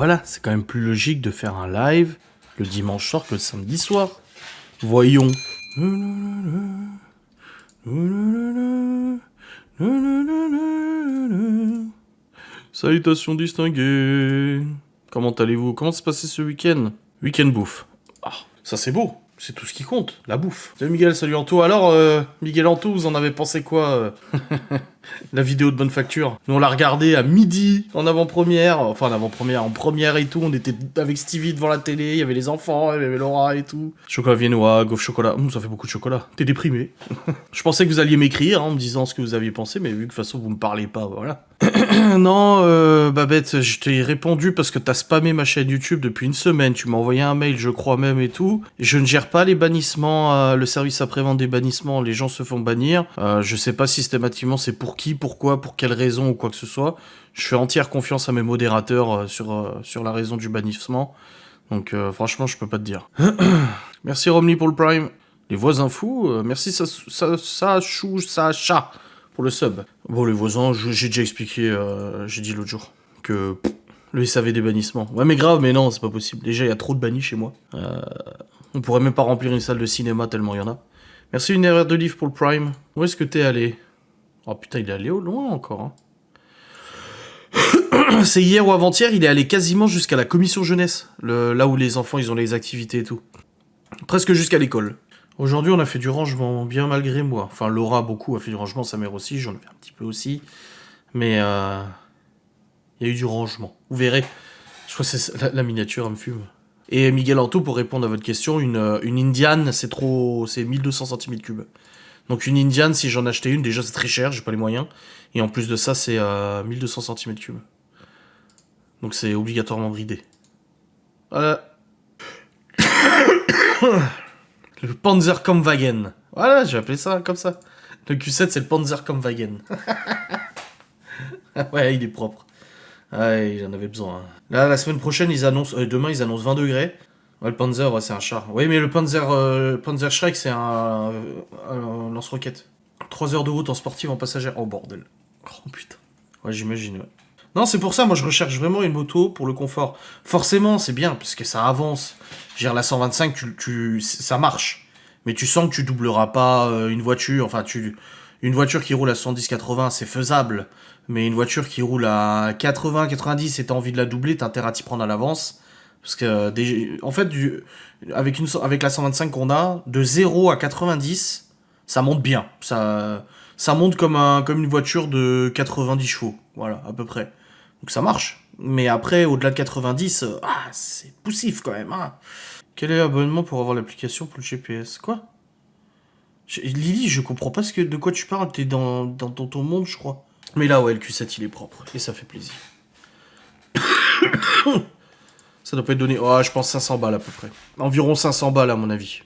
voilà, c'est quand même plus logique de faire un live le dimanche soir que le samedi soir. Voyons. Salutations distinguées. Comment allez-vous? Comment s'est passé ce week-end? Week-end bouffe. Ah, ça c'est beau. C'est tout ce qui compte, la bouffe. Salut Miguel, salut Anto. Alors, Miguel Anto, vous en avez pensé quoi la vidéo de bonne facture? Nous on l'a regardé à midi, en avant-première, enfin en avant-première, en première et tout, on était avec Stevie devant la télé, il y avait les enfants, il y avait Laura et tout. Chocolat viennois, gaufre chocolat, ça fait beaucoup de chocolat. T'es déprimé. Je pensais que vous alliez m'écrire en me disant ce que vous aviez pensé, mais vu que de toute façon vous me parlez pas, voilà. Non, Babette, je t'ai répondu parce que t'as spammé ma chaîne YouTube depuis une semaine, tu m'as envoyé un mail, je crois même et tout. Je ne gère pas les bannissements, le service après-vente des bannissements, les gens se font bannir. Je sais pas systématiquement c'est pour qui, pourquoi, pour quelle raison ou quoi que ce soit. Je fais entière confiance à mes modérateurs sur la raison du bannissement. Donc franchement, je peux pas te dire. Merci Romney pour le Prime. Les voisins fous, merci Sacha pour le sub. Bon, les voisins, j'ai déjà expliqué, j'ai dit l'autre jour, que le SAV des bannissements. Ouais, mais grave, mais non, c'est pas possible. Déjà, il y a trop de bannis chez moi. On pourrait même pas remplir une salle de cinéma tellement il y en a. Merci une erreur de livre pour le Prime. Où est-ce que t'es allé? Oh putain, il est allé au loin encore. Hein. C'est hier ou avant-hier, il est allé quasiment jusqu'à la commission jeunesse. Là où les enfants, ils ont les activités et tout. Presque jusqu'à l'école. Aujourd'hui, on a fait du rangement, bien malgré moi. Enfin, Laura, beaucoup, a fait du rangement, sa mère aussi, j'en ai fait un petit peu aussi. Mais, il y a eu du rangement. Vous verrez. Je crois que c'est la miniature, elle me fume. Et Miguel Anto, pour répondre à votre question, une Indiane, c'est 1200 cm3. Donc une Indiane, si j'en achetais une, déjà c'est très cher, j'ai pas les moyens. Et en plus de ça, c'est 1200 cm3. Donc c'est obligatoirement bridé. Voilà. Le Panzerkampfwagen. Voilà, j'ai appelé ça comme ça. Le Q7, c'est le Panzerkampfwagen. Ouais, il est propre. Ouais, j'en avais besoin. Hein. Là, la semaine prochaine, ils annoncent... demain, ils annoncent 20 degrés. Ouais, le Panzer, ouais, c'est un char. Oui, mais le Panzer Shrek, c'est un lance-roquette. 3 heures de route en sportive en passagère. Oh, bordel. Oh, putain. Ouais, j'imagine, ouais. Non, c'est pour ça, moi, je recherche vraiment une moto pour le confort. Forcément, c'est bien, parce que ça avance. Je veux dire, la 125, ça marche. Mais tu sens que tu doubleras pas une voiture. Enfin, une voiture qui roule à 70-80, c'est faisable. Mais une voiture qui roule à 80-90 et t'as envie de la doubler, t'as intérêt à t'y prendre à l'avance. Parce que, en fait, avec la 125 qu'on a, de 0 à 90, ça monte bien. Ça monte comme une voiture de 90 chevaux. Voilà, à peu près. Donc ça marche. Mais après, au-delà de 90, c'est poussif quand même. Hein. Quel est l'abonnement pour avoir l'application pour le GPS? Quoi? Lily, je comprends pas de quoi tu parles. T'es dans ton monde, je crois. Mais là, ouais, le Q7, il est propre. Et ça fait plaisir. Ça doit pas être donné... Oh, je pense 500 balles à peu près. Environ 500 balles à mon avis.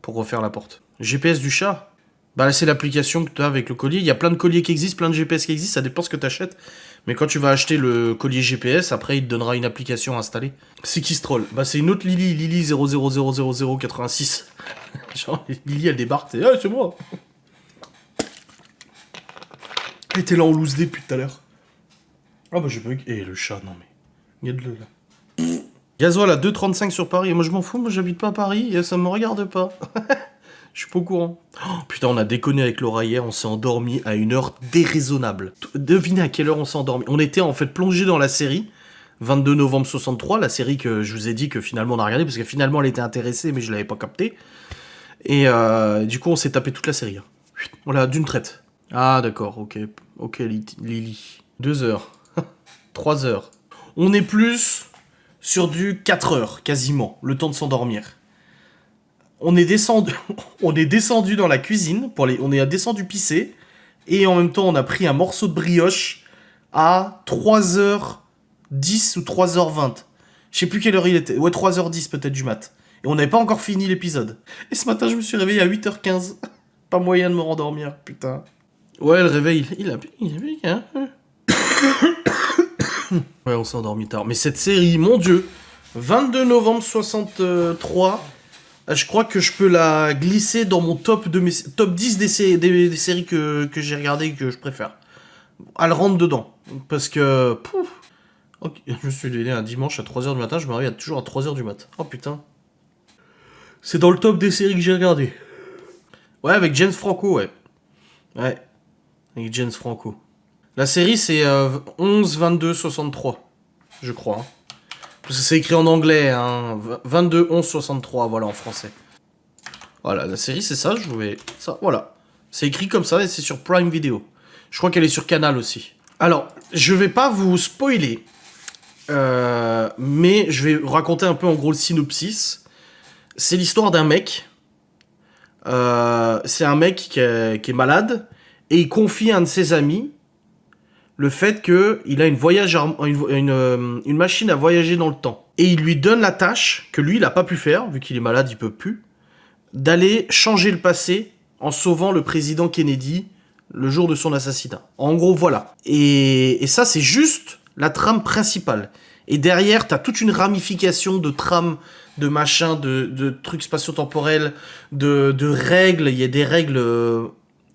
Pour refaire la porte. GPS du chat? Bah là, c'est l'application que tu as avec le collier. Il y a plein de colliers qui existent, plein de GPS qui existent. Ça dépend ce que tu achètes. Mais quand tu vas acheter le collier GPS, après, il te donnera une application installée. C'est qui se troll? Bah, c'est une autre Lily. Lily 00000086. Genre, Lily, elle débarque. C'est moi. Elle était là en loose depuis tout à l'heure. Ah bah, j'ai bug. Et le chat, non mais... Regarde-le là. Gasoil à 2,35 sur Paris. Et moi, je m'en fous. Moi, j'habite pas à Paris. Et ça me regarde pas. Je suis pas au courant. Oh, putain, on a déconné avec Laura hier, on s'est endormi à une heure déraisonnable. Devinez à quelle heure on s'est endormi. On était en fait plongé dans la série, 22 novembre 63, la série que je vous ai dit que finalement on a regardé, parce que finalement elle était intéressée, mais je l'avais pas capté. Et du coup, on s'est tapé toute la série. On l'a d'une traite. Ah, d'accord, ok. Ok, Lily. 2 heures. 3 heures. On est plus sur du 4 heures, quasiment, le temps de s'endormir. On est descendu dans la cuisine, on est descendu pisser, et en même temps on a pris un morceau de brioche à 3h10 ou 3h20. Je sais plus quelle heure il était, ouais 3h10 peut-être du mat. Et on n'avait pas encore fini l'épisode. Et ce matin je me suis réveillé à 8h15. Pas moyen de me rendormir, putain. Ouais, le réveil, il a hein. Ouais, on s'est endormi tard. Mais cette série, mon dieu, 22 novembre 63... Je crois que je peux la glisser dans mon top 10 des séries que j'ai regardées et que je préfère. Elle rentre dedans. Parce que... Ok, je me suis levé un dimanche à 3h du matin, je me réveille toujours à 3h du mat. Oh putain. C'est dans le top des séries que j'ai regardé. Ouais, avec James Franco, ouais. Ouais, avec James Franco. La série, c'est 11, 22, 63, je crois. Hein. Parce que c'est écrit en anglais, hein. 22, 11, 63, voilà, en français. Voilà, la série, c'est ça, je voulais... Ça, voilà. C'est écrit comme ça et c'est sur Prime Video. Je crois qu'elle est sur Canal aussi. Alors, je vais pas vous spoiler, mais je vais raconter un peu en gros le synopsis. C'est l'histoire d'un mec. C'est un mec qui est malade et il confie à un de ses amis le fait qu'il a une machine à voyager dans le temps. Et il lui donne la tâche que lui, il n'a pas pu faire, vu qu'il est malade, il peut plus, d'aller changer le passé en sauvant le président Kennedy le jour de son assassinat. En gros, voilà. Et ça, c'est juste la trame principale. Et derrière, t'as toute une ramification de trames, de machins, de trucs spatio-temporels, de règles. Il y a des règles...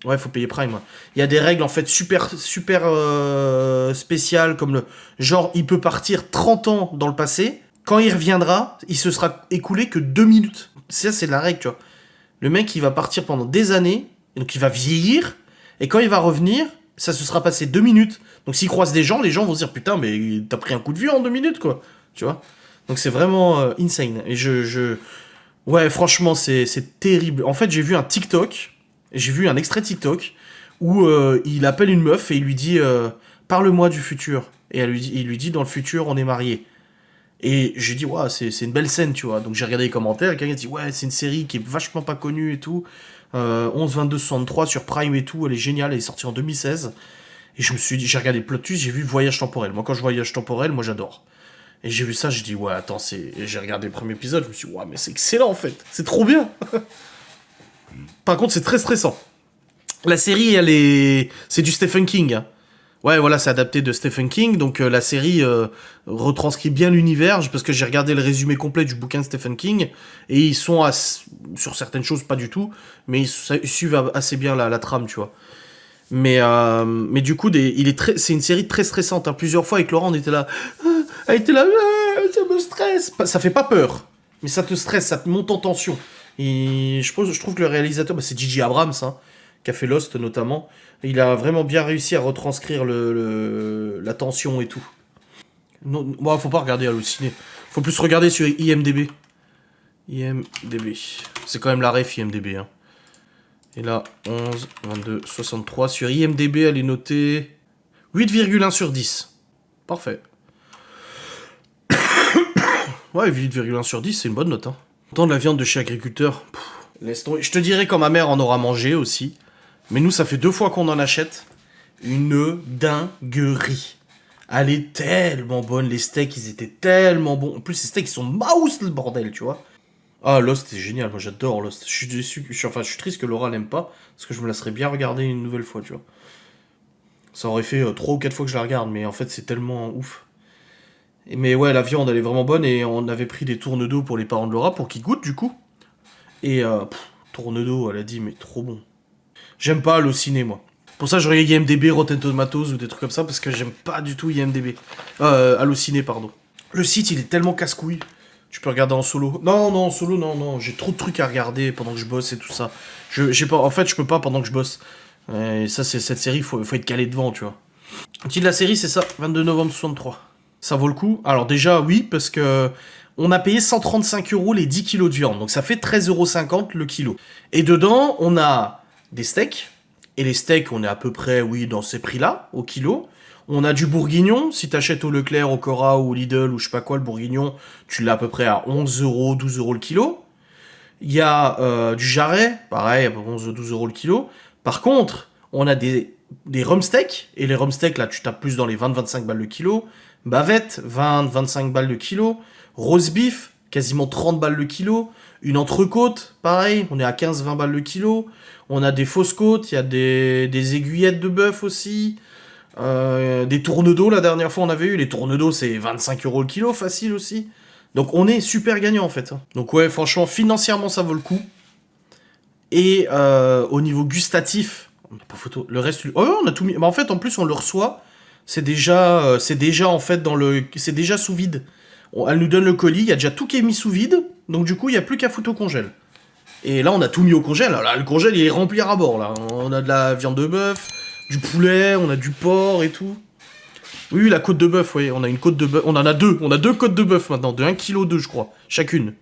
Ouais, faut payer Prime. Il y a des règles, en fait, super spéciales, comme le... Genre, il peut partir 30 ans dans le passé. Quand il reviendra, il se sera écoulé que 2 minutes. Ça, c'est la règle, tu vois. Le mec, il va partir pendant des années, et donc il va vieillir, et quand il va revenir, ça se sera passé 2 minutes. Donc s'il croise des gens, les gens vont se dire, putain, mais t'as pris un coup de vieux en 2 minutes, quoi. Tu vois. Donc c'est vraiment insane. Et Ouais, franchement, c'est terrible. En fait, j'ai vu un TikTok, j'ai vu un extrait TikTok, où il appelle une meuf et il lui dit, parle-moi du futur. Et il lui dit, dans le futur, on est mariés. Et j'ai dit, ouais, c'est une belle scène, tu vois. Donc j'ai regardé les commentaires, et quelqu'un dit, ouais, c'est une série qui est vachement pas connue et tout. 11, 22, 63 sur Prime et tout, elle est géniale, elle est sortie en 2016. Et je me suis dit, j'ai regardé le plot twist, j'ai vu Voyage temporel. Moi, quand je voyage temporel, moi j'adore. Et j'ai vu ça, j'ai dit, ouais, attends, c'est. Et j'ai regardé le premier épisode, je me suis dit, ouais, mais c'est excellent en fait, c'est trop bien. Par contre, c'est très stressant. La série, elle est. C'est du Stephen King, hein. Ouais, voilà, c'est adapté de Stephen King, donc la série retranscrit bien l'univers, parce que j'ai regardé le résumé complet du bouquin de Stephen King, et ils sont, sur certaines choses, pas du tout, mais ils suivent assez bien la trame, tu vois. Mais du coup, c'est une série très stressante, hein. Plusieurs fois, avec Laurent, on était là, elle était là, ça me stresse. Ça fait pas peur, mais ça te stresse, ça te monte en tension. Et je trouve que le réalisateur, c'est J.J. Abrams, hein, qui a fait Lost notamment. Il a vraiment bien réussi à retranscrire la tension et tout. Non, bon, faut pas regarder Halluciné. Faut plus regarder sur IMDb. IMDb. C'est quand même la ref IMDb. Hein. Et là, 11, 22, 63. Sur IMDb, elle est notée 8,1 sur 10. Parfait. Ouais, 8,1 sur 10, c'est une bonne note. Hein. Tant de la viande de chez agriculteur. Laisse tomber. Je te dirais quand ma mère en aura mangé aussi. Mais nous, ça fait 2 fois qu'on en achète. Une dinguerie. Elle est tellement bonne. Les steaks, ils étaient tellement bons. En plus, ces steaks, ils sont mouse, le bordel, tu vois. Ah, Lost, c'est génial. Moi, j'adore Lost. Je suis déçu. Je suis triste que Laura n'aime pas. Parce que je me la serais bien regarder une nouvelle fois, tu vois. Ça aurait fait 3 ou 4 fois que je la regarde. Mais en fait, c'est tellement ouf. Mais ouais, la viande, elle est vraiment bonne. Et on avait pris des tournes d'eau pour les parents de Laura pour qu'ils goûtent, du coup. Et tourne d'eau, elle a dit, mais trop bon. J'aime pas Allociné, moi. Pour ça, je regarde IMDb, Rotten Tomatoes ou des trucs comme ça, parce que j'aime pas du tout IMDb. Allociné, pardon. Le site, il est tellement casse-couille. Tu peux regarder en solo. Non, en solo, non. J'ai trop de trucs à regarder pendant que je bosse et tout ça. En fait, je peux pas pendant que je bosse. Et ça, c'est cette série, faut être calé devant, tu vois. Le titre de la série, c'est ça, 22 novembre 63. Ça vaut le coup. Alors déjà, oui, parce que on a payé 135 € les 10 kilos de viande. Donc ça fait 13,50 € le kilo. Et dedans, on a des steaks. Et les steaks, on est à peu près, oui, dans ces prix-là, au kilo. On a du bourguignon. Si t'achètes au Leclerc, au Cora ou au Lidl ou je sais pas quoi, le bourguignon, tu l'as à peu près à 11 €, 12 € le kilo. Il y a du jarret, pareil, à peu près 11, 12 € le kilo. Par contre, on a des rumsteaks. Et les rumsteaks, là, tu tapes plus dans les 20-25 balles le kilo. Bavette, 20-25 balles le kilo. Roast beef, quasiment 30 balles le kilo. Une entrecôte, pareil, on est à 15-20 balles le kilo. On a des fausses côtes, il y a des aiguillettes de bœuf aussi. Des tournes d'eau, la dernière fois on avait eu. Les tournes d'eau, c'est 25 € le kilo, facile aussi. Donc on est super gagnant en fait. Donc ouais, franchement, financièrement, ça vaut le coup. Et au niveau gustatif, on n'a pas photo. Le reste, oh, on a tout mis. Bah, en fait, en plus, on le reçoit C'est déjà en fait dans le... C'est déjà sous vide. Elle nous donne le colis, il y a déjà tout qui est mis sous vide, donc du coup, il n'y a plus qu'à foutre au congèle. Et là, on a tout mis au congèle. Là, le congèle, il est rempli à bord, là. On a de la viande de bœuf, du poulet, on a du porc et tout. Oui, la côte de bœuf, oui. On a une côte de bœuf. On en a deux. On a deux côtes de bœuf maintenant, de 1,2 kg, je crois, chacune.